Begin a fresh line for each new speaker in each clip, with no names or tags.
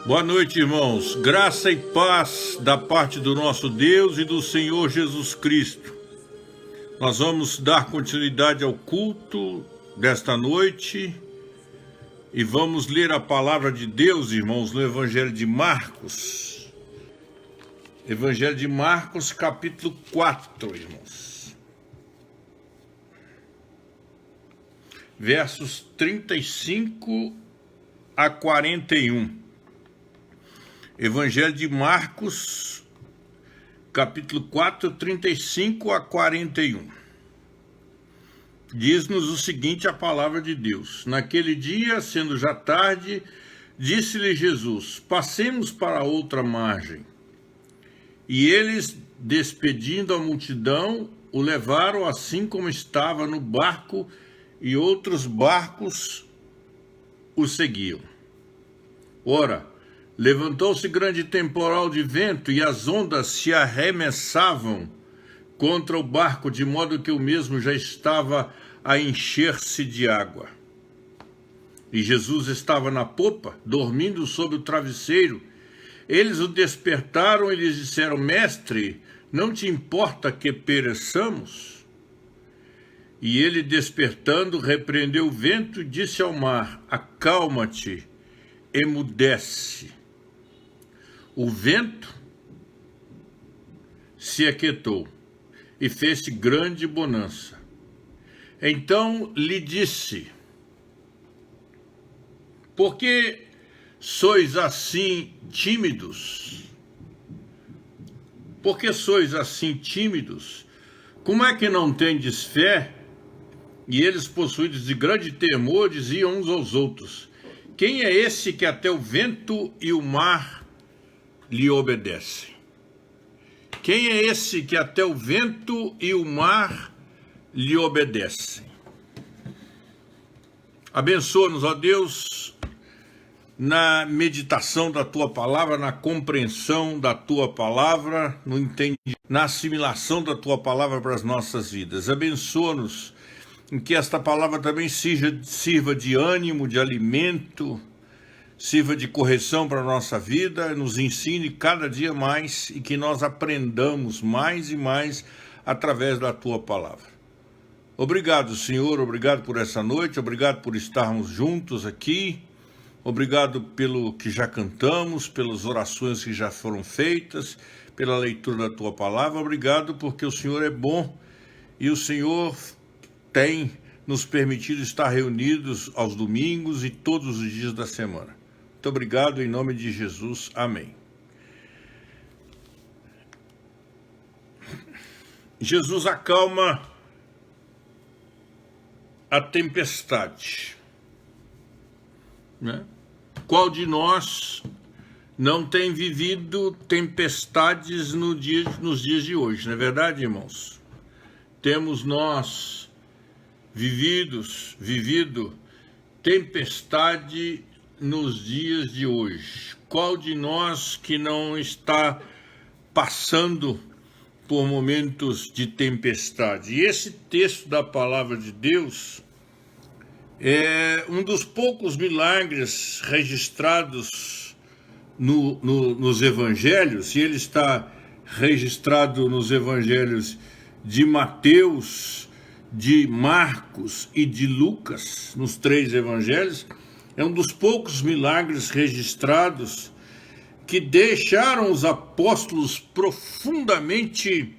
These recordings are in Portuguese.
Boa noite, irmãos. Graça e paz da parte do nosso Deus e do Senhor Jesus Cristo. Nós vamos dar continuidade ao culto desta noite e vamos ler a palavra de Deus, irmãos, no Evangelho de Marcos. Evangelho de Marcos, capítulo 4, irmãos. Versos 35 a 41. Evangelho de Marcos, capítulo 4, 35 a 41. Diz-nos o seguinte a palavra de Deus. Naquele dia, sendo já tarde, disse-lhe Jesus: passemos para outra margem. E eles, despedindo a multidão, o levaram assim como estava no barco, e outros barcos o seguiam. Ora, levantou-se grande temporal de vento, e as ondas se arremessavam contra o barco, de modo que o mesmo já estava a encher-se de água. E Jesus estava na popa, dormindo sob o travesseiro. Eles o despertaram e lhes disseram: Mestre, não te importa que pereçamos? E ele, despertando, repreendeu o vento e disse ao mar: acalma-te, emudece. O vento se aquietou e fez-se grande bonança. Então lhe disse: por que sois assim tímidos? Por que sois assim tímidos? Como é que não tendes fé? E eles, possuídos de grande temor, diziam uns aos outros: quem é esse que até o vento e o mar lhe obedecem? Quem é esse que até o vento e o mar lhe obedecem? Abençoa-nos, ó Deus, na meditação da Tua palavra, na compreensão da Tua palavra, no entendimento, na assimilação da Tua palavra para as nossas vidas. Abençoa-nos em que esta palavra também sirva de ânimo, de alimento, sirva de correção para a nossa vida, nos ensine cada dia mais e que nós aprendamos mais e mais através da Tua palavra. Obrigado, Senhor, obrigado por essa noite, obrigado por estarmos juntos aqui, obrigado pelo que já cantamos, pelas orações que já foram feitas, pela leitura da Tua palavra. Obrigado porque o Senhor é bom e o Senhor tem nos permitido estar reunidos aos domingos e todos os dias da semana. Muito obrigado, em nome de Jesus. Amém. Jesus acalma a tempestade, né? Qual de nós não tem vivido tempestades nos dias de hoje, não é verdade, irmãos? Temos nós vivido tempestade nos dias de hoje. Qual de nós que não está passando por momentos de tempestade? E esse texto da palavra de Deus é um dos poucos milagres registrados nos evangelhos, e ele está registrado nos evangelhos de Mateus, de Marcos e de Lucas, nos três evangelhos. É um dos poucos milagres registrados que deixaram os apóstolos profundamente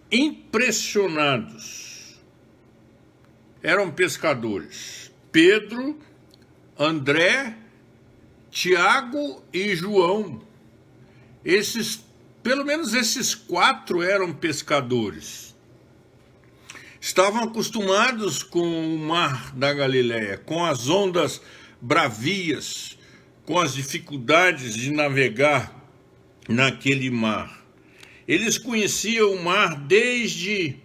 impressionados. Eram pescadores: Pedro, André, Tiago e João. Pelo menos esses quatro eram pescadores. Estavam acostumados com o mar da Galileia, com as ondas bravias, com as dificuldades de navegar naquele mar. Eles conheciam o mar desde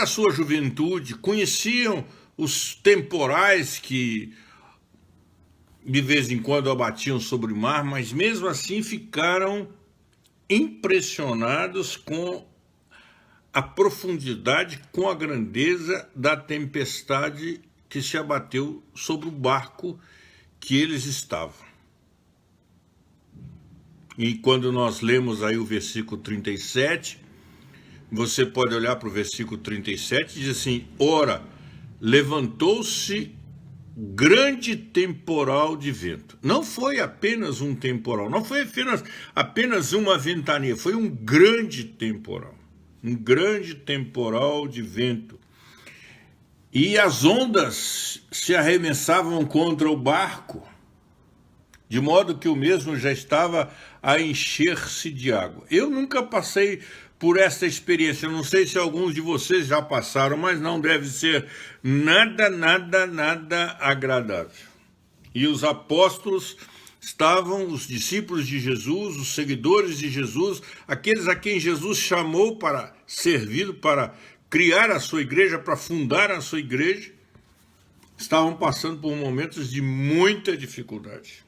a sua juventude, conheciam os temporais que de vez em quando abatiam sobre o mar, mas mesmo assim ficaram impressionados com a profundidade, com a grandeza da tempestade que se abateu sobre o barco que eles estavam. E quando nós lemos aí o versículo 37, você pode olhar para o versículo 37 e diz assim: ora, levantou-se grande temporal de vento. Não foi apenas um temporal, não foi apenas uma ventania, foi um grande temporal. Um grande temporal de vento. E as ondas se arremessavam contra o barco, de modo que o mesmo já estava a encher-se de água. Eu nunca passei por essa experiência, não sei se alguns de vocês já passaram, mas não deve ser nada agradável. E os apóstolos estavam, os discípulos de Jesus, os seguidores de Jesus, aqueles a quem Jesus chamou para servir, para criar a sua igreja, para fundar a sua igreja, estavam passando por momentos de muita dificuldade.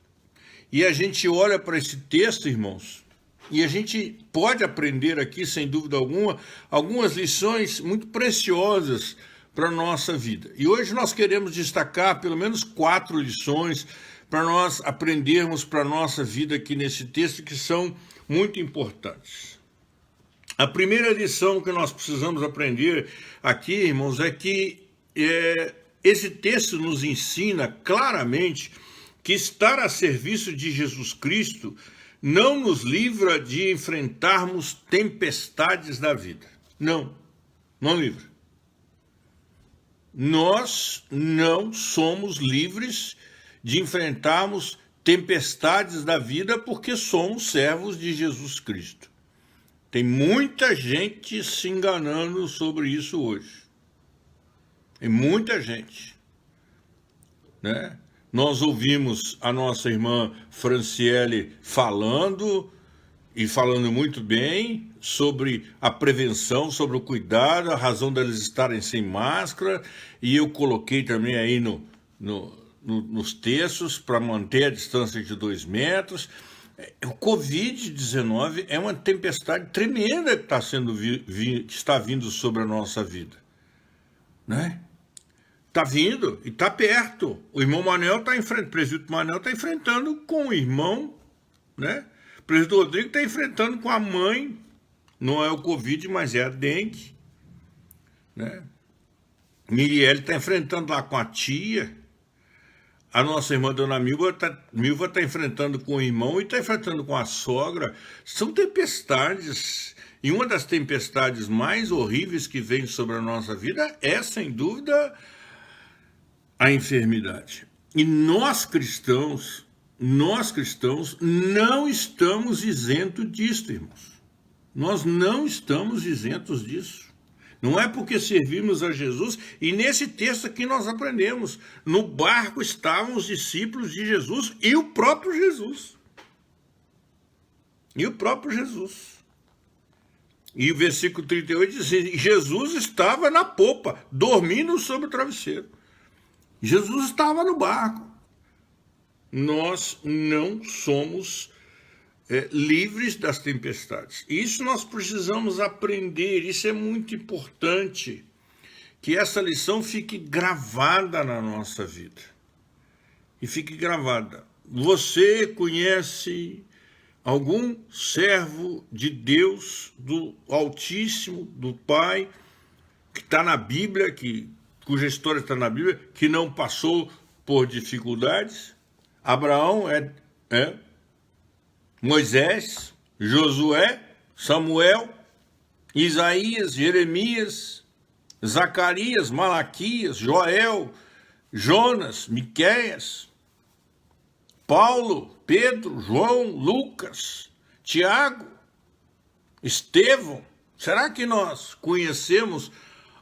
E a gente olha para esse texto, irmãos, e a gente pode aprender aqui, sem dúvida alguma, algumas lições muito preciosas para a nossa vida. E hoje nós queremos destacar pelo menos 4 lições para nós aprendermos para a nossa vida aqui nesse texto, que são muito importantes. A primeira lição que nós precisamos aprender aqui, irmãos, é que esse texto nos ensina claramente que estar a serviço de Jesus Cristo não nos livra de enfrentarmos tempestades da vida. Não livra. Nós não somos livres de enfrentarmos tempestades da vida porque somos servos de Jesus Cristo. Tem muita gente se enganando sobre isso hoje. Tem muita gente, né? Nós ouvimos a nossa irmã Franciele falando muito bem sobre a prevenção, sobre o cuidado, a razão deles estarem sem máscara, e eu coloquei também aí nos textos para manter a distância de 2 metros. O Covid-19 é uma tempestade tremenda que está vindo sobre a nossa vida, né? Está vindo e está perto. O irmão Manel está enfrentando, o presbítero Manel está enfrentando com o irmão, né? O presbítero Rodrigo está enfrentando com a mãe. Não é o Covid, mas é a dengue, né? Mirielle está enfrentando lá com a tia. A nossa irmã Dona Milva está enfrentando com o irmão e está enfrentando com a sogra. São tempestades. E uma das tempestades mais horríveis que vem sobre a nossa vida é, sem dúvida, a enfermidade. E nós cristãos não estamos isentos disso, irmãos. Nós não estamos isentos disso. Não é porque servimos a Jesus, e nesse texto aqui nós aprendemos, no barco estavam os discípulos de Jesus e o próprio Jesus. E o próprio Jesus. E o versículo 38 diz assim: Jesus estava na popa, dormindo sobre o travesseiro. Jesus estava no barco. Nós não somos livres das tempestades. Isso nós precisamos aprender, isso é muito importante, que essa lição fique gravada na nossa vida. E fique gravada. Você conhece algum servo de Deus, do Altíssimo, do Pai, que está na Bíblia, cuja história está na Bíblia, que não passou por dificuldades? Abraão Moisés, Josué, Samuel, Isaías, Jeremias, Zacarias, Malaquias, Joel, Jonas, Miqueias, Paulo, Pedro, João, Lucas, Tiago, Estevão. Será que nós conhecemos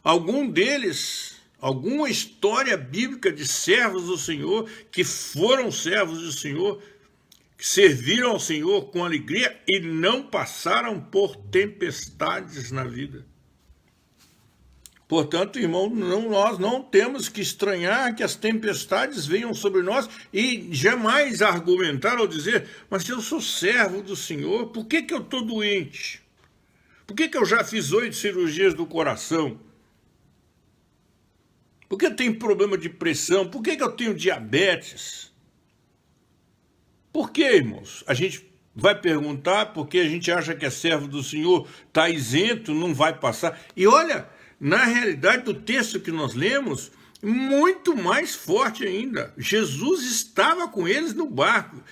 algum deles, alguma história bíblica de servos do Senhor, que foram servos do Senhor, que serviram ao Senhor com alegria e não passaram por tempestades na vida? Portanto, irmão, nós não temos que estranhar que as tempestades venham sobre nós e jamais argumentar ou dizer: mas se eu sou servo do Senhor, por que eu estou doente? Por que eu já fiz 8 cirurgias do coração? Por que eu tenho problema de pressão? Por que eu tenho diabetes? Por que, irmãos, a gente vai perguntar, porque a gente acha que é servo do Senhor, está isento, não vai passar. E olha, na realidade do texto que nós lemos, muito mais forte ainda. Jesus estava com eles no barco,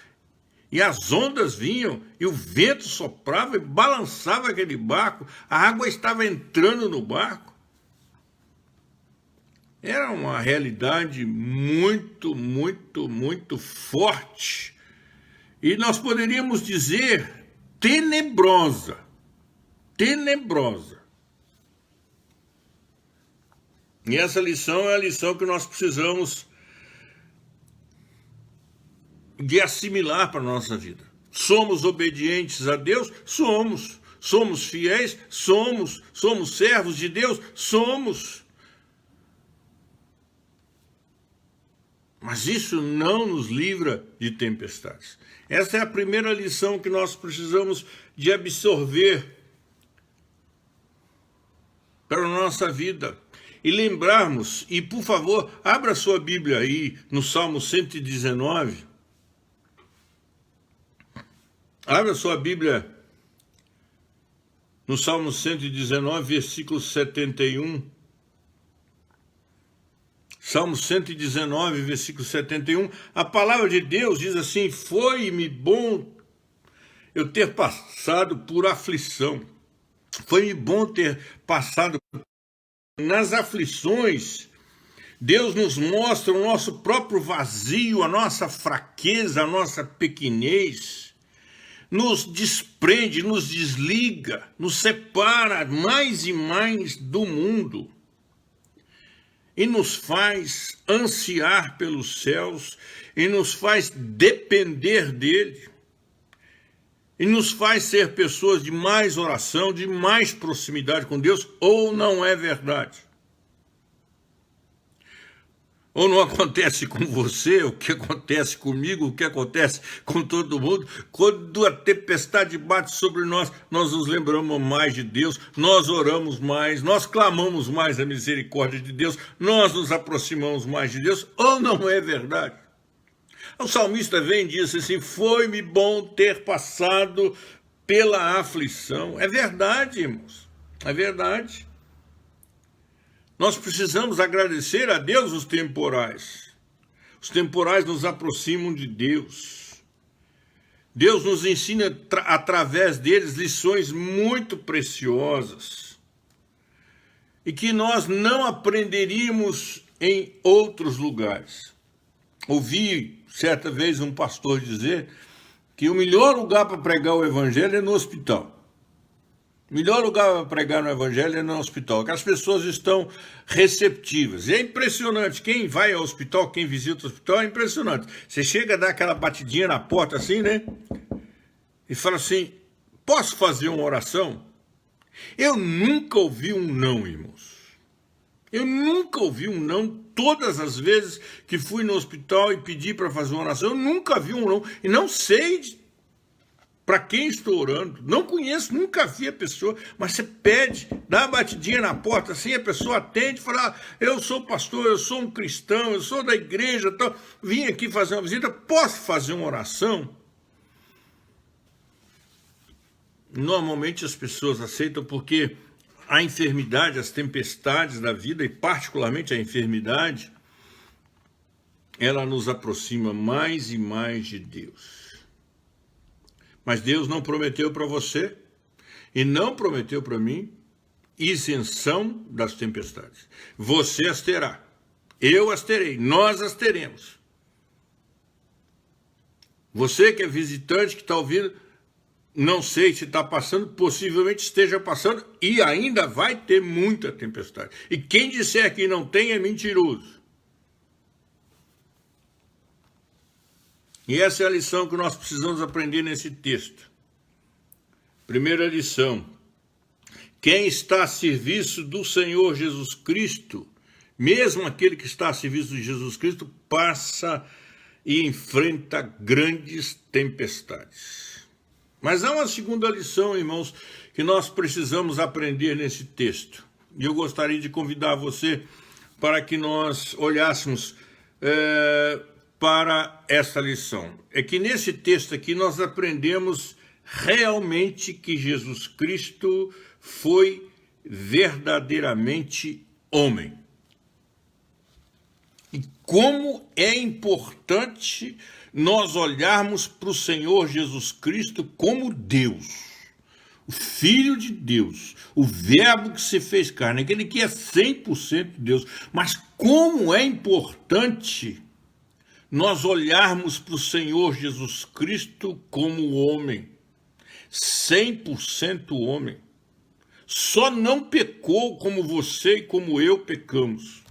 e as ondas vinham, e o vento soprava e balançava aquele barco, a água estava entrando no barco. Era uma realidade muito, muito, muito forte. E nós poderíamos dizer tenebrosa. Tenebrosa. E essa lição é a lição que nós precisamos de assimilar para a nossa vida. Somos obedientes a Deus? Somos. Somos fiéis? Somos. Somos servos de Deus? Somos. Mas isso não nos livra de tempestades. Essa é a primeira lição que nós precisamos de absorver para a nossa vida. E lembrarmos, e por favor, abra sua Bíblia aí no Salmo 119. Abra sua Bíblia no Salmo 119, versículo 71. Salmo 119, versículo 71. A palavra de Deus diz assim: foi-me bom eu ter passado por aflição. Foi-me bom ter passado nas aflições. Deus nos mostra o nosso próprio vazio, a nossa fraqueza, a nossa pequenez. Nos desprende, nos desliga, nos separa mais e mais do mundo e nos faz ansiar pelos céus e nos faz depender dele e nos faz ser pessoas de mais oração, de mais proximidade com Deus. Ou não é verdade? Ou não acontece com você o que acontece comigo, o que acontece com todo mundo? Quando a tempestade bate sobre nós, nós nos lembramos mais de Deus, nós oramos mais, nós clamamos mais a misericórdia de Deus, nós nos aproximamos mais de Deus. Ou não é verdade? O salmista vem e diz assim: foi-me bom ter passado pela aflição. É verdade, irmãos, é verdade. Nós precisamos agradecer a Deus os temporais. Os temporais nos aproximam de Deus. Deus nos ensina através deles lições muito preciosas e que nós não aprenderíamos em outros lugares. Ouvi certa vez um pastor dizer que o melhor lugar para pregar o evangelho é no hospital. O melhor lugar para pregar no evangelho é no hospital, que as pessoas estão receptivas. E é impressionante, quem vai ao hospital, quem visita o hospital, é impressionante. Você chega a dar aquela batidinha na porta assim, né? E fala assim: posso fazer uma oração? Eu nunca ouvi um não, irmãos. Eu nunca ouvi um não. Todas as vezes que fui no hospital e pedi para fazer uma oração, eu nunca vi um não. E não sei para quem estou orando, não conheço, nunca vi a pessoa, mas você pede, dá uma batidinha na porta assim, a pessoa atende, fala: eu sou pastor, eu sou um cristão, eu sou da igreja, então, vim aqui fazer uma visita, posso fazer uma oração? Normalmente as pessoas aceitam porque a enfermidade, as tempestades da vida, e particularmente a enfermidade, ela nos aproxima mais e mais de Deus. Mas Deus não prometeu para você e não prometeu para mim isenção das tempestades. Você as terá, eu as terei, nós as teremos. Você que é visitante, que está ouvindo, não sei se está passando, possivelmente esteja passando e ainda vai ter muita tempestade. E quem disser que não tem é mentiroso. E essa é a lição que nós precisamos aprender nesse texto. Primeira lição: quem está a serviço do Senhor Jesus Cristo, mesmo aquele que está a serviço de Jesus Cristo, passa e enfrenta grandes tempestades. Mas há uma segunda lição, irmãos, que nós precisamos aprender nesse texto. E eu gostaria de convidar você para que nós olhássemos para essa lição é que nesse texto aqui nós aprendemos realmente que Jesus Cristo foi verdadeiramente homem. E como é importante nós olharmos para o Senhor Jesus Cristo como Deus, o Filho de Deus, o Verbo que se fez carne, aquele que é 100% Deus. Mas como é importante nós olharmos para o Senhor Jesus Cristo como homem, 100% homem. Só não pecou como você e como eu pecamos.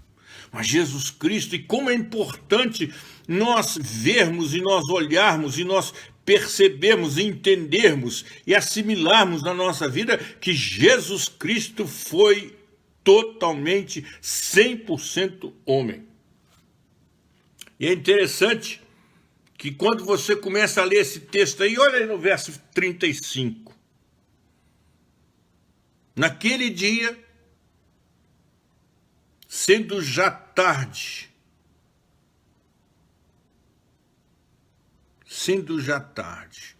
Mas Jesus Cristo, e como é importante nós vermos e nós olharmos e nós percebermos, entendermos e assimilarmos na nossa vida que Jesus Cristo foi totalmente 100% homem. E é interessante que quando você começa a ler esse texto aí, olha aí no verso 35. Naquele dia, sendo já tarde,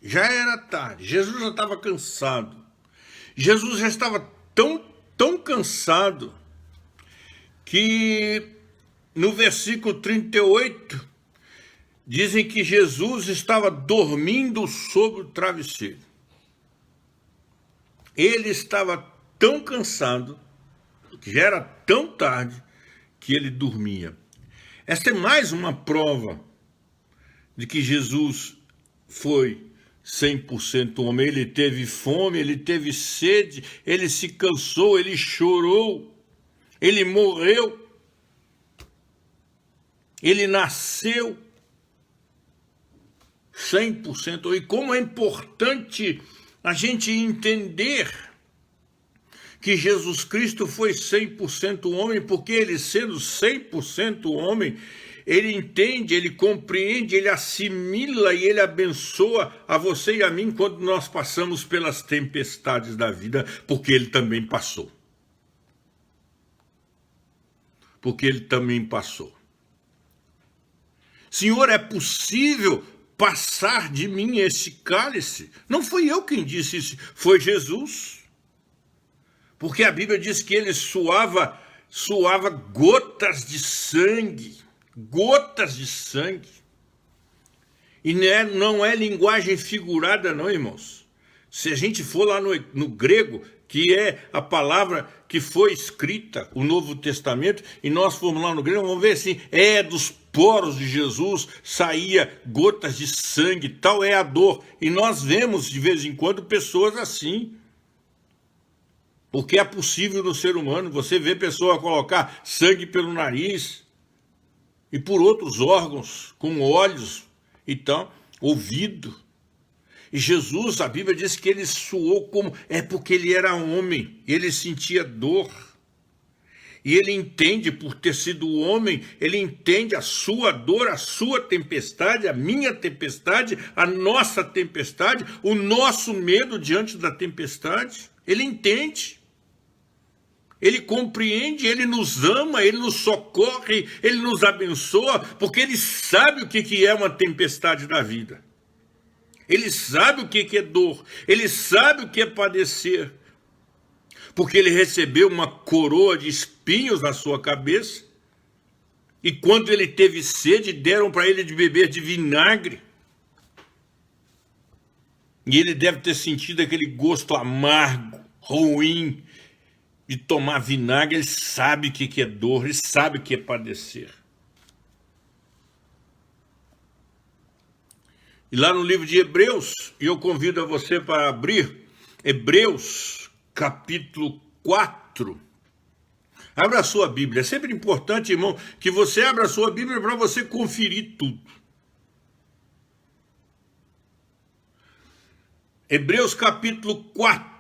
já era tarde, Jesus já estava cansado, Jesus já estava tão cansado, que no versículo 38, dizem que Jesus estava dormindo sobre o travesseiro. Ele estava tão cansado, que já era tão tarde, que ele dormia. Esta é mais uma prova de que Jesus foi 100% homem. Ele teve fome, ele teve sede, ele se cansou, ele chorou, ele morreu, ele nasceu 100%. E como é importante a gente entender que Jesus Cristo foi 100% homem, porque ele sendo 100% homem, ele entende, ele compreende, ele assimila e ele abençoa a você e a mim quando nós passamos pelas tempestades da vida, porque ele também passou. Porque ele também passou. Senhor, é possível passar de mim esse cálice? Não fui eu quem disse isso, foi Jesus. Porque a Bíblia diz que ele suava gotas de sangue. Gotas de sangue. E não é linguagem figurada não, irmãos. Se a gente for lá no grego, que é a palavra que foi escrita, o Novo Testamento, e nós formos lá no grego, vamos ver assim, dos poros de Jesus saía gotas de sangue, tal é a dor. E nós vemos de vez em quando pessoas assim. Porque é possível no ser humano, você vê pessoa colocar sangue pelo nariz e por outros órgãos, como olhos e tal, ouvido. E Jesus, a Bíblia diz que ele suou como... É porque ele era homem, ele sentia dor. E ele entende, por ter sido homem, ele entende a sua dor, a sua tempestade, a minha tempestade, a nossa tempestade, o nosso medo diante da tempestade. Ele entende. Ele compreende, ele nos ama, ele nos socorre, ele nos abençoa, porque ele sabe o que é uma tempestade da vida. Ele sabe o que é dor, ele sabe o que é padecer, porque ele recebeu uma coroa de espinhos na sua cabeça, e quando ele teve sede, deram para ele de beber de vinagre. E ele deve ter sentido aquele gosto amargo, ruim, de tomar vinagre. Ele sabe o que é dor, ele sabe o que é padecer. E lá no livro de Hebreus, e eu convido a você para abrir Hebreus capítulo 4. Abra a sua Bíblia. É sempre importante, irmão, que você abra a sua Bíblia para você conferir tudo. Hebreus capítulo 4.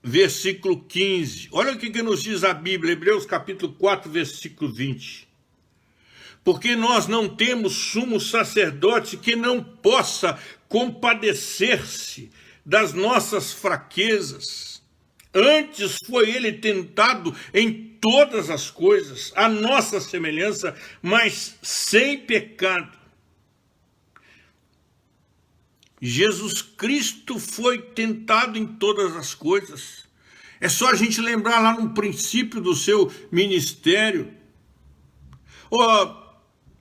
Versículo 15. Olha o que nos diz a Bíblia, Hebreus capítulo 4, versículo 20. Porque nós não temos sumo sacerdote que não possa compadecer-se das nossas fraquezas. Antes foi ele tentado em todas as coisas, a nossa semelhança, mas sem pecado. Jesus Cristo foi tentado em todas as coisas. É só a gente lembrar lá no princípio do seu ministério.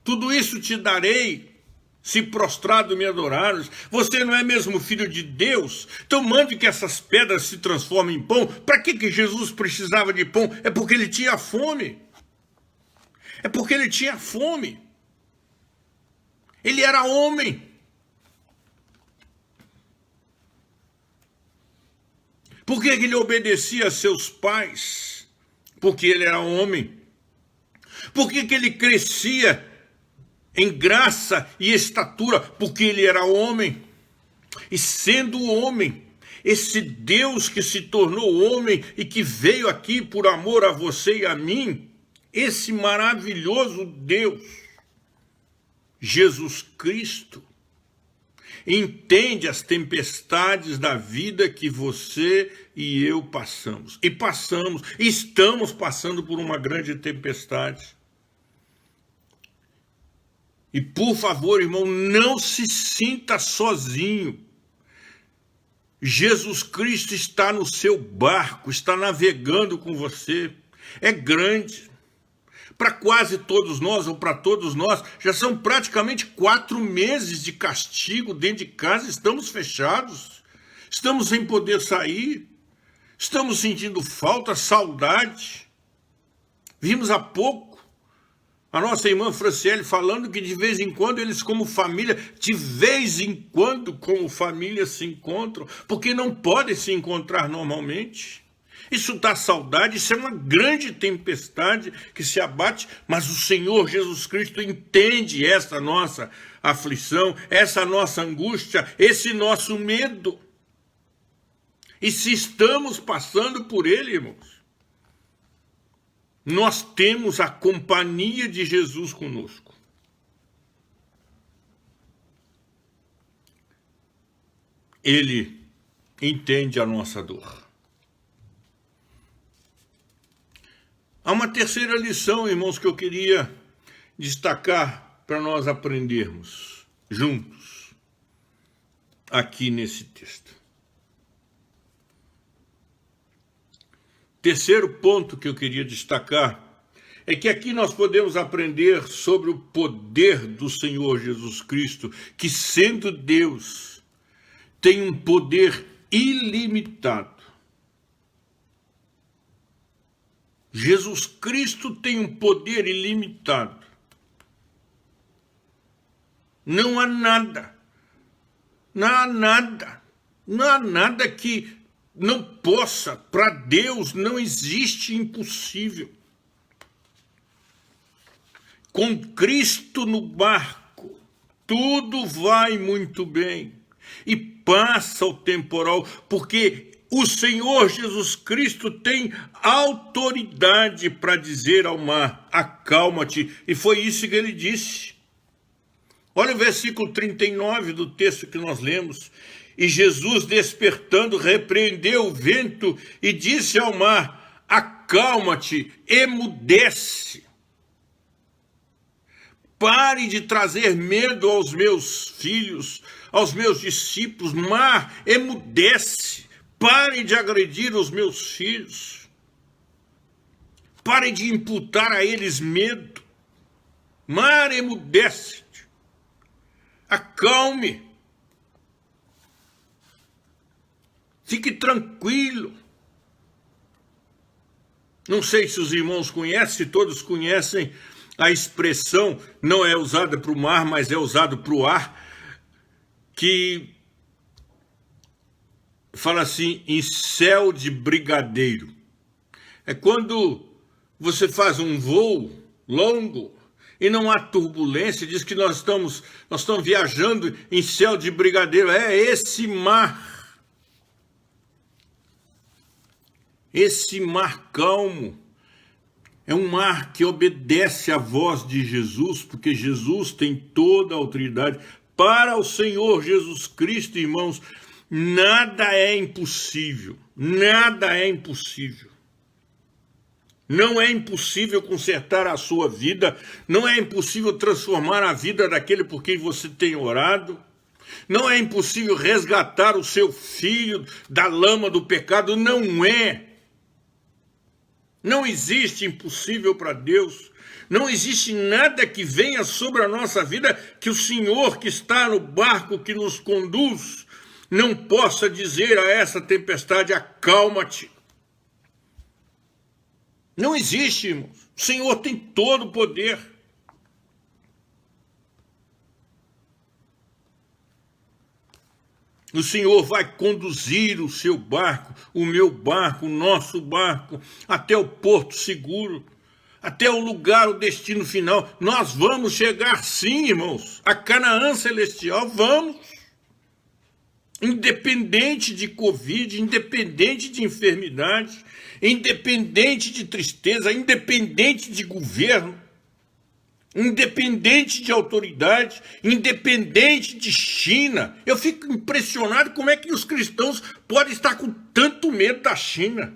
Tudo isso te darei, se prostrado me adorares. Você não é mesmo filho de Deus? Então mande que essas pedras se transformem em pão. Para que Jesus precisava de pão? É porque ele tinha fome. É porque ele tinha fome. Ele era homem. Por que ele obedecia a seus pais? Porque ele era homem. Por que ele crescia em graça e estatura? Porque ele era homem. E sendo homem, esse Deus que se tornou homem e que veio aqui por amor a você e a mim, esse maravilhoso Deus, Jesus Cristo, entende as tempestades da vida que você e eu passamos. E estamos passando por uma grande tempestade. E por favor, irmão, não se sinta sozinho. Jesus Cristo está no seu barco, está navegando com você. É grande. Para quase todos nós, ou para todos nós, já são praticamente 4 meses de castigo dentro de casa. Estamos fechados, estamos sem poder sair, estamos sentindo falta, saudade. Vimos há pouco a nossa irmã Franciele falando que de vez em quando eles como família, de vez em quando como família se encontram, porque não podem se encontrar normalmente. Isso dá saudade, isso é uma grande tempestade que se abate, mas o Senhor Jesus Cristo entende essa nossa aflição, essa nossa angústia, esse nosso medo. E se estamos passando por ele, irmãos, nós temos a companhia de Jesus conosco. Ele entende a nossa dor. Há uma terceira lição, irmãos, que eu queria destacar para nós aprendermos juntos aqui nesse texto. Terceiro ponto que eu queria destacar é que aqui nós podemos aprender sobre o poder do Senhor Jesus Cristo, que sendo Deus, tem um poder ilimitado. Jesus Cristo tem um poder ilimitado. Não há nada que não possa, para Deus não existe impossível. Com Cristo no barco, tudo vai muito bem. E passa o temporal, porque o Senhor Jesus Cristo tem autoridade para dizer ao mar, acalma-te. E foi isso que ele disse. Olha o versículo 39 do texto que nós lemos. E Jesus, despertando, repreendeu o vento e disse ao mar, acalma-te, emudece. Pare de trazer medo aos meus filhos, aos meus discípulos. Mar, emudece. Pare de agredir os meus filhos. Pare de imputar a eles medo. Mar, emudece. Acalme. Fique tranquilo. Não sei se os irmãos conhecem, se todos conhecem a expressão, não é usada para o mar, mas é usada para o ar, que fala assim, em céu de brigadeiro. É quando você faz um voo longo e não há turbulência, diz que nós estamos viajando em céu de brigadeiro. É esse mar. Esse mar calmo é um mar que obedece à voz de Jesus, porque Jesus tem toda a autoridade. Para o Senhor Jesus Cristo, irmãos, nada é impossível. Nada é impossível. Não é impossível consertar a sua vida. Não é impossível transformar a vida daquele por quem você tem orado. Não é impossível resgatar o seu filho da lama do pecado, não é. Não existe impossível para Deus. Não existe nada que venha sobre a nossa vida que o Senhor que está no barco que nos conduz não possa dizer a essa tempestade: acalma-te. Não existe, irmãos. O Senhor tem todo o poder. O Senhor vai conduzir o seu barco, o meu barco, o nosso barco, até o porto seguro, até o lugar, o destino final. Nós vamos chegar sim, irmãos, a Canaã celestial, vamos. Independente de Covid, independente de enfermidade, independente de tristeza, independente de governo, independente de autoridade, independente de China. Eu fico impressionado como é que os cristãos podem estar com tanto medo da China.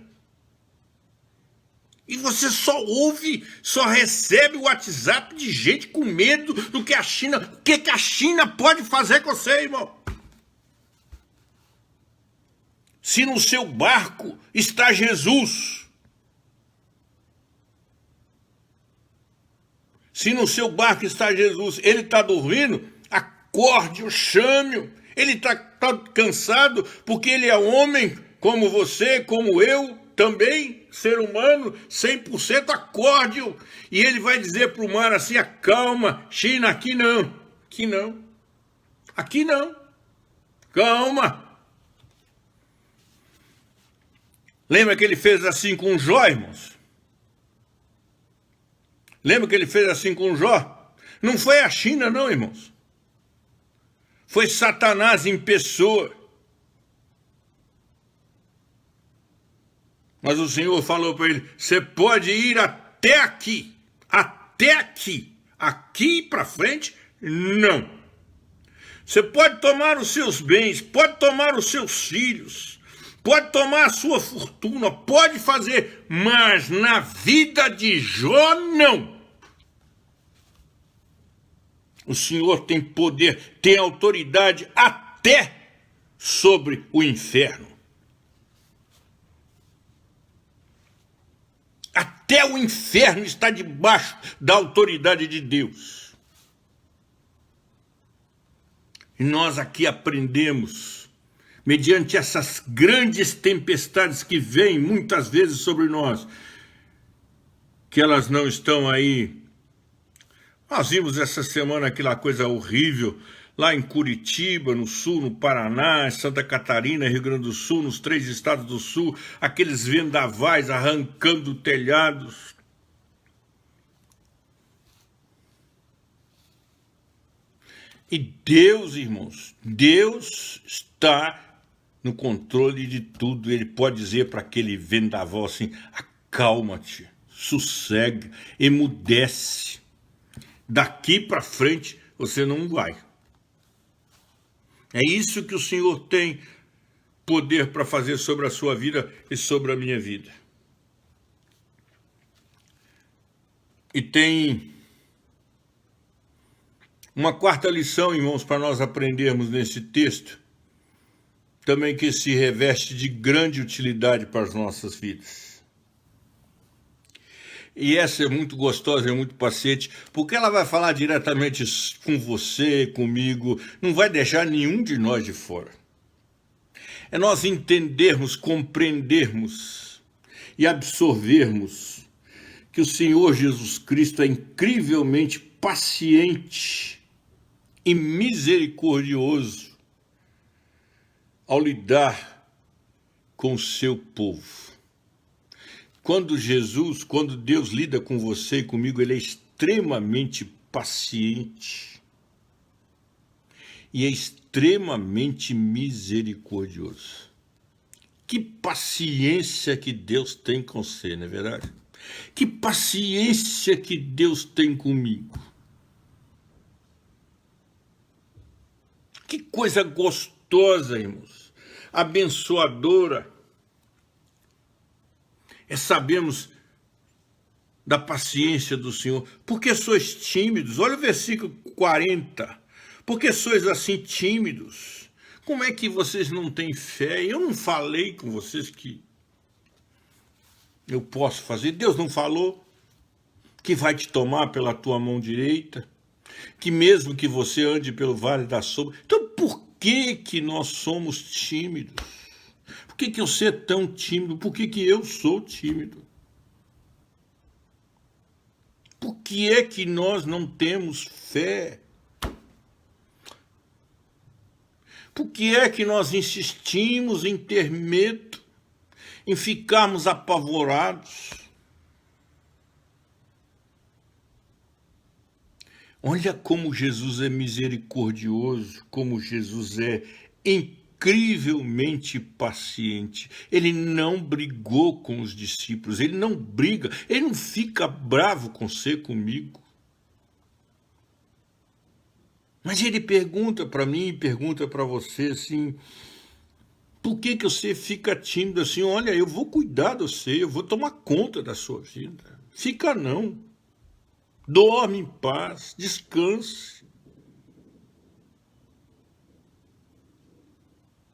E você só ouve, só recebe o WhatsApp de gente com medo do que a China... O que a China pode fazer com você, irmão? Se no seu barco está Jesus, se no seu barco está Jesus, ele está dormindo, acorde-o, chame-o. Ele está cansado porque ele é homem como você, como eu, também ser humano, 100%, acorde-o. E ele vai dizer para o mar assim: acalma, China, aqui não, aqui não, aqui não, calma. Lembra que ele fez assim com Jó, irmãos? Lembra que ele fez assim com Jó? Não foi a China, não, irmãos. Foi Satanás em pessoa. Mas o Senhor falou para ele: você pode ir até aqui. Até aqui. Aqui para frente, não. Você pode tomar os seus bens, pode tomar os seus filhos, pode tomar a sua fortuna, pode fazer, mas na vida de Jó, não. O Senhor tem poder, tem autoridade até sobre o inferno. Até o inferno está debaixo da autoridade de Deus. E nós aqui aprendemos, mediante essas grandes tempestades que vêm muitas vezes sobre nós, que elas não estão aí. Nós vimos essa semana aquela coisa horrível lá em Curitiba, no sul, no Paraná, em Santa Catarina, Rio Grande do Sul, nos 3 estados do sul, aqueles vendavais arrancando telhados. E Deus, irmãos, Deus está no controle de tudo. Ele pode dizer para aquele vendaval assim: acalma-te, sossega, emudece. Daqui para frente você não vai. É isso que o Senhor tem poder para fazer sobre a sua vida e sobre a minha vida. E tem uma quarta lição, irmãos, para nós aprendermos nesse texto, também que se reveste de grande utilidade para as nossas vidas. E essa é muito gostosa, é muito paciente, porque ela vai falar diretamente com você, comigo, não vai deixar nenhum de nós de fora. É nós entendermos, compreendermos e absorvermos que o Senhor Jesus Cristo é incrivelmente paciente e misericordioso ao lidar com o seu povo. Quando Deus lida com você e comigo, ele é extremamente paciente e é extremamente misericordioso. Que paciência que Deus tem com você, não é verdade? Que paciência que Deus tem comigo. Que coisa gostosa, irmãos, abençoadora. É sabermos da paciência do Senhor. Porque sois tímidos? Olha o versículo 40. Porque sois assim tímidos? Como é que vocês não têm fé? Eu não falei com vocês que eu posso fazer? Deus não falou que vai te tomar pela tua mão direita? Que mesmo que você ande pelo vale da sombra... Então por que nós somos tímidos? Por que você é tão tímido? Por que eu sou tímido? Por que é que nós não temos fé? Por que é que nós insistimos em ter medo, em ficarmos apavorados? Olha como Jesus é misericordioso, como Jesus é incrivelmente paciente. Ele não brigou com os discípulos, ele não briga, ele não fica bravo com você, comigo. Mas ele pergunta para mim, pergunta para você assim, por que você fica tímido assim? Olha, eu vou cuidar de você, eu vou tomar conta da sua vida. Fica não. Dorme em paz, descanse.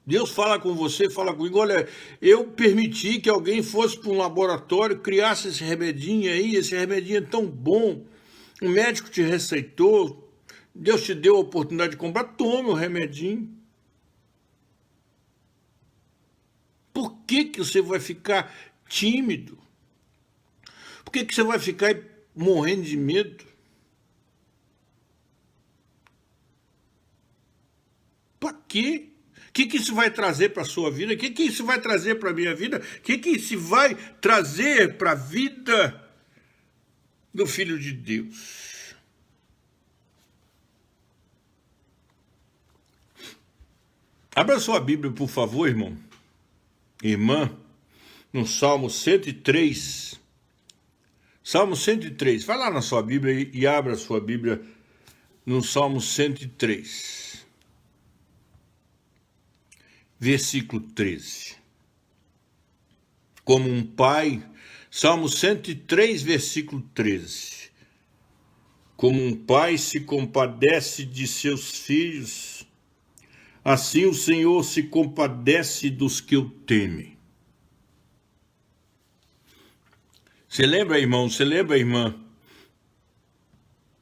Deus fala com você, fala comigo, olha, eu permiti que alguém fosse para um laboratório, criasse esse remedinho aí, esse remedinho é tão bom, o médico te receitou, Deus te deu a oportunidade de comprar, tome o remedinho. Por que você vai ficar tímido? Por que você vai ficar morrendo de medo? Para quê? O que isso vai trazer para a sua vida? O que isso vai trazer para a minha vida? O que isso vai trazer para a vida do Filho de Deus? Abra sua Bíblia, por favor, irmão. Irmã, no Salmo 103. Salmo 103. Vai lá na sua Bíblia e abra a sua Bíblia no Salmo 103. Versículo 13. Como um pai, Salmo 103, versículo 13. Como um pai se compadece de seus filhos, assim o Senhor se compadece dos que o temem. Você lembra, irmão? Você lembra, irmã?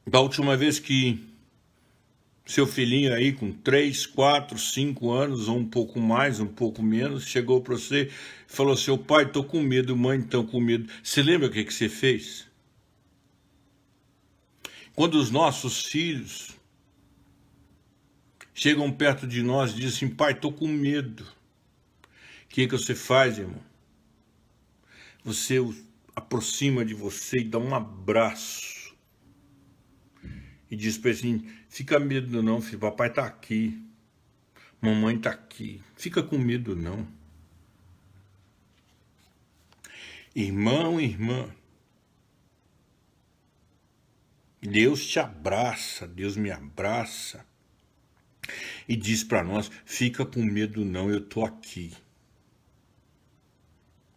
Da última vez que seu filhinho aí com 3, 4, 5 anos, ou um pouco mais, um pouco menos, chegou para você e falou, seu pai, tô com medo, mãe, tô com medo. Você lembra o que você fez? Quando os nossos filhos chegam perto de nós e dizem assim, pai, tô com medo. O que você faz, irmão? Você aproxima de você e dá um abraço. E diz para ele assim, fica medo não, filho, papai tá aqui, mamãe tá aqui, fica com medo não. Irmão, irmã, Deus te abraça, Deus me abraça e diz para nós, fica com medo não, eu tô aqui.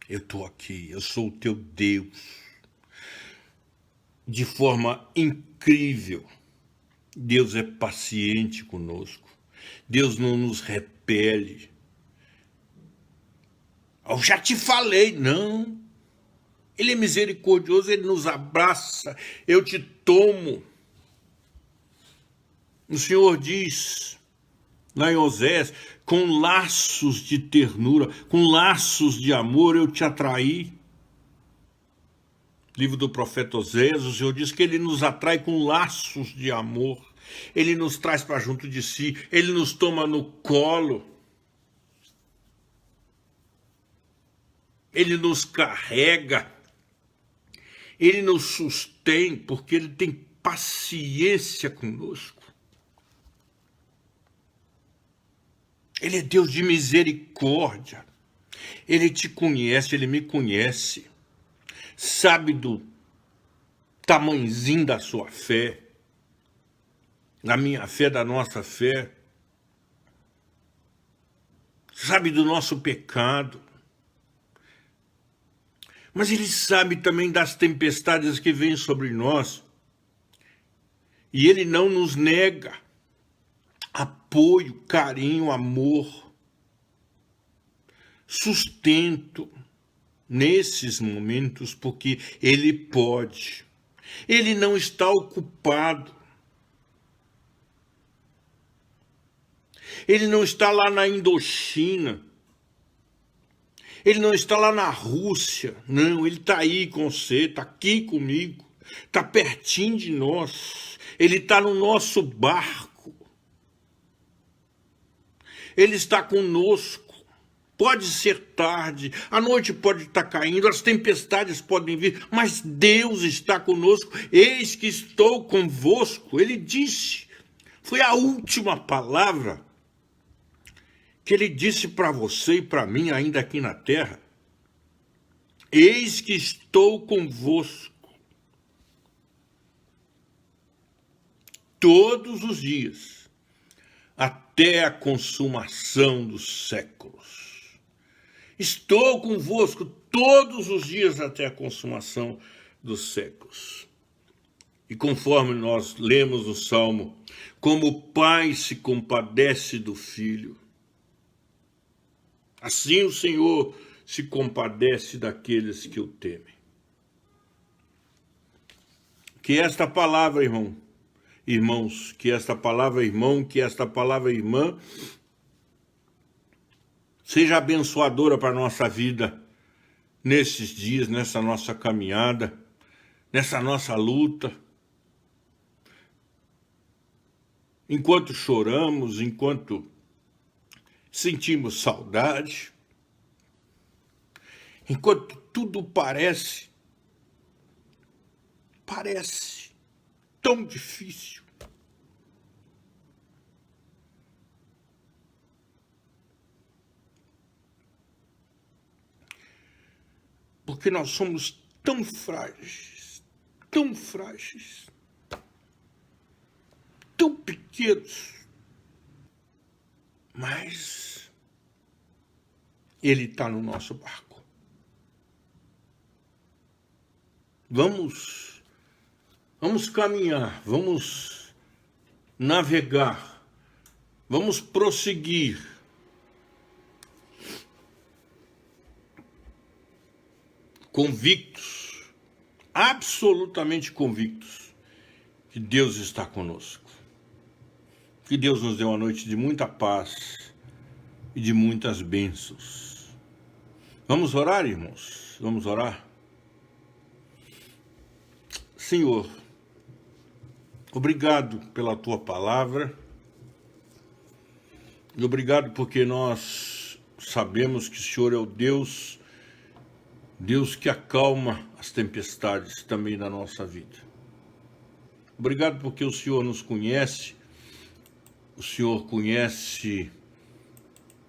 Eu tô aqui, eu sou o teu Deus. De forma incrível, Deus é paciente conosco. Deus não nos repele. Eu já te falei, não. Ele é misericordioso, ele nos abraça. Eu te tomo. O Senhor diz, lá em Osés, com laços de ternura, com laços de amor eu te atraí. Livro do profeta Osés, o Senhor diz que ele nos atrai com laços de amor. Ele nos traz para junto de si, ele nos toma no colo. Ele nos carrega. Ele nos sustém, porque ele tem paciência conosco. Ele é Deus de misericórdia. Ele te conhece, ele me conhece. Sabe do tamanhozinho da sua fé, da minha fé, da nossa fé. Sabe do nosso pecado. Mas ele sabe também das tempestades que vêm sobre nós. E ele não nos nega. apoio, carinho, amor, sustento nesses momentos, porque Ele pode. Ele não está ocupado. Ele não está lá na Indochina. Ele não está lá na Rússia. Não, Ele está aí com você, está aqui comigo. Está pertinho de nós. Ele está no nosso barco. Ele está conosco. Pode ser tarde, a noite pode estar caindo, as tempestades podem vir, mas Deus está conosco. Eis que estou convosco. Ele disse, foi a última palavra que Ele disse para você e para mim ainda aqui na terra. Eis que estou convosco todos os dias, até a consumação dos séculos. Estou convosco todos os dias até a consumação dos séculos. E conforme nós lemos o Salmo, como o Pai se compadece do Filho, assim o Senhor se compadece daqueles que o temem. Que esta palavra, irmãos, que esta palavra, irmão, que esta palavra, irmã, seja abençoadora para a nossa vida nesses dias, nessa nossa caminhada, nessa nossa luta. Enquanto choramos, enquanto sentimos saudade, enquanto tudo parece tão difícil. Porque nós somos tão frágeis, tão pequenos, mas Ele está no nosso barco. Vamos caminhar, vamos navegar, vamos prosseguir. Convictos, absolutamente convictos, que Deus está conosco. Que Deus nos dê uma noite de muita paz e de muitas bênçãos. Vamos orar, irmãos? Vamos orar? Senhor, obrigado pela Tua palavra e obrigado porque nós sabemos que o Senhor é o Deus que acalma as tempestades também na nossa vida. Obrigado porque o Senhor nos conhece, o Senhor conhece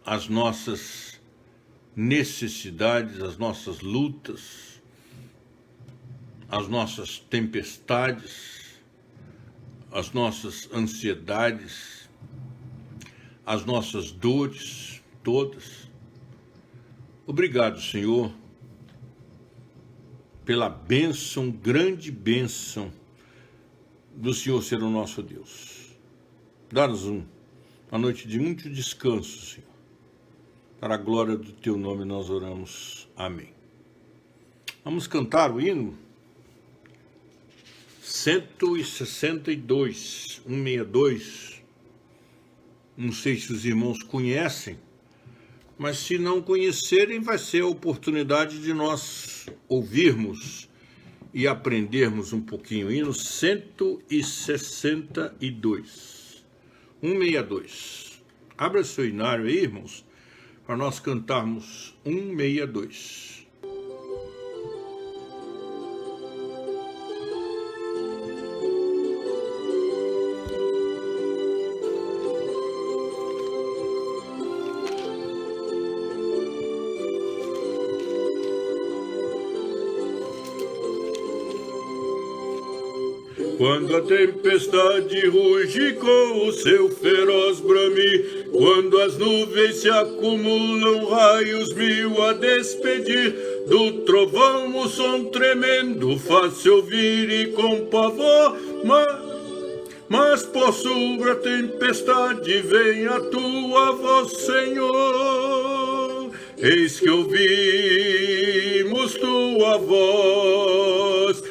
as nossas necessidades, as nossas lutas, as nossas tempestades, as nossas ansiedades, as nossas dores todas. Obrigado, Senhor, pela bênção, grande bênção do Senhor ser o nosso Deus. Dá-nos uma noite de muito descanso, Senhor. Para a glória do Teu nome nós oramos. Amém. Vamos cantar o hino 162, 162. Não sei se os irmãos conhecem, mas se não conhecerem, vai ser a oportunidade de nós ouvirmos e aprendermos um pouquinho. O hino 162. 162. Abra seu hinário aí, irmãos, para nós cantarmos 162. Quando a tempestade ruge com o seu feroz bramir, quando as nuvens se acumulam, raios mil a despedir, do trovão o som tremendo faz-se ouvir e com pavor mas por sobre a tempestade vem a tua voz, Senhor. Eis que ouvimos tua voz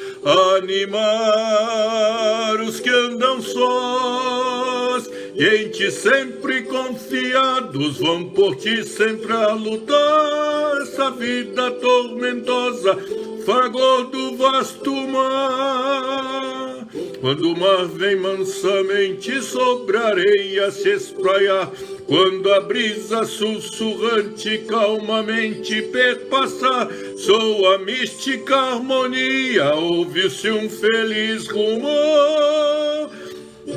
animar os que andam sós, e em ti sempre confiados vão por ti sempre a lutar. Essa vida tormentosa, fragor do vasto mar, quando o mar vem mansamente sobre a areia se espraiar, quando a brisa sussurrante calmamente perpassar, soa a mística harmonia, ouve-se um feliz rumor.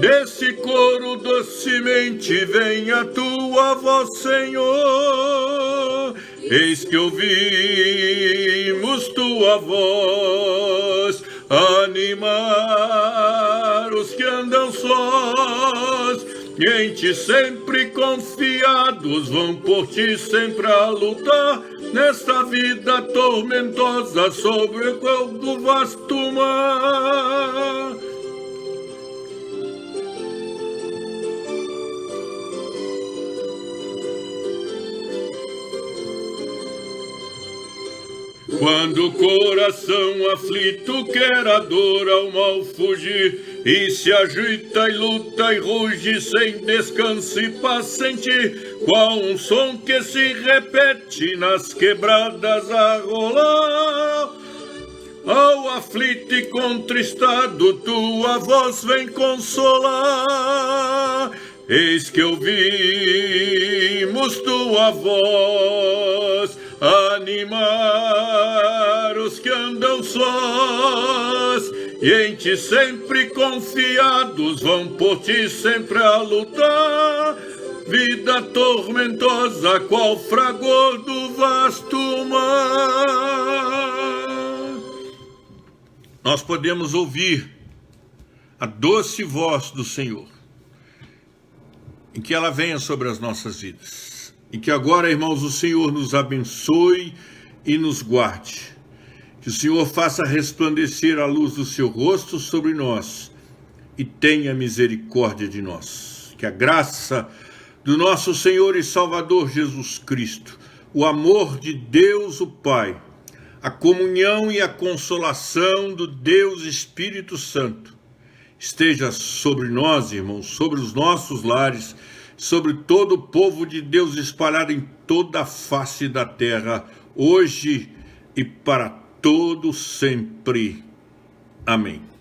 Desse coro docemente vem a tua voz, Senhor. Eis que ouvimos tua voz animar os que andam sós, e em ti sempre confiados vão por ti sempre a lutar, nesta vida tormentosa sobre o do vasto mar. Quando o coração aflito quer a dor ao mal fugir, e se agita e luta e ruge sem descanso e paz sentir, qual um som que se repete nas quebradas a rolar. Ao aflito e contristado tua voz vem consolar. Eis que ouvimos tua voz animar os que andam sós, e em ti sempre confiados vão por ti sempre a lutar. Vida tormentosa, qual fragor do vasto mar. Nós podemos ouvir a doce voz do Senhor, em que ela venha sobre as nossas vidas. E que agora, irmãos, o Senhor nos abençoe e nos guarde. Que o Senhor faça resplandecer a luz do seu rosto sobre nós e tenha misericórdia de nós. Que a graça do nosso Senhor e Salvador Jesus Cristo, o amor de Deus o Pai, a comunhão e a consolação do Deus Espírito Santo esteja sobre nós, irmãos, sobre os nossos lares, sobre todo o povo de Deus espalhado em toda a face da terra, hoje e para todo sempre. Amém.